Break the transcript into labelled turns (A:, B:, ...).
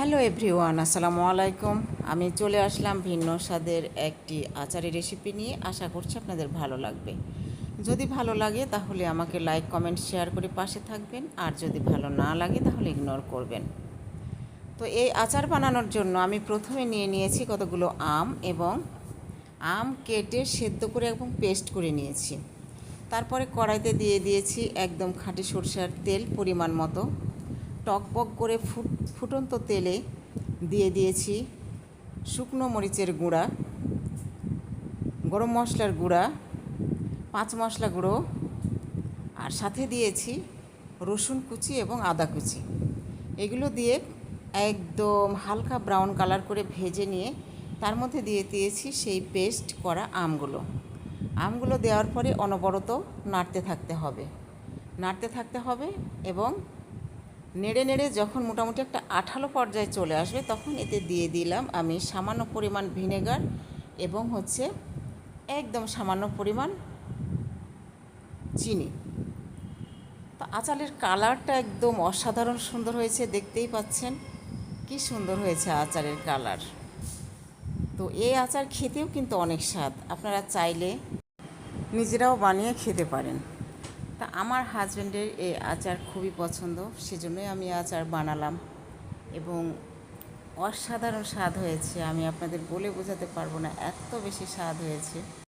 A: Hello everyone, আসসালামু আলাইকুম। আমি চলে আসলাম ভিন্ন স্বাদের একটি আচারের রেসিপি নিয়ে। আশা করছি আপনাদের ভালো লাগবে। যদি ভালো লাগে তাহলে আমাকে লাইক কমেন্ট শেয়ার করে পাশে থাকবেন, আর যদি ভালো না লাগে তাহলে ইগনোর করবেন। তো এই আচার বানানোর জন্য আমি প্রথমে নিয়ে নিয়েছি কতগুলো আম, এবং আম কেটে সেদ্ধ করে এবং পেস্ট করে নিয়েছি। তারপরে কড়াইতে দিয়ে দিয়েছি একদম খাঁটি সরষের তেল পরিমাণ মতো। টকবক করে ফুটন্ত তেলে দিয়ে দিয়েছি শুকনো মরিচের গুঁড়া, গরম মশলার গুঁড়া, পাঁচ মশলা গুঁড়ো, আর সাথে দিয়েছি রসুন কুচি এবং আদা কুচি। এগুলো দিয়ে একদম হালকা ব্রাউন কালার করে ভেজে নিয়ে তার মধ্যে দিয়ে দিয়েছি সেই পেস্ট করা আমগুলো দেওয়ার পরে অনবরত নাড়তে থাকতে হবে এবং নেড়ে নেড়ে যখন মোটামুটি একটা আঠালো পর্যায়ে চলে আসবে তখন এতে দিয়ে দিলাম আমি সামান্য পরিমাণ ভিনেগার এবং একদম সামান্য পরিমাণ চিনি। তো আচারের কালারটা একদম অসাধারণ সুন্দর হয়েছে, দেখতেই পাচ্ছেন কি সুন্দর হয়েছে আচারের কালার। তো এই আচার খেতেও কিন্তু অনেক স্বাদ, আপনারা চাইলে নিজেরাও বানিয়ে খেতে পারেন। তা আমার হাজব্যান্ডের এই আচার খুবই পছন্দ, সেজন্যই আমি আচার বানালাম এবং অসাধারণ স্বাদ হয়েছে। আমি আপনাদের বলে বোঝাতে পারবো না, এত বেশি স্বাদ হয়েছে।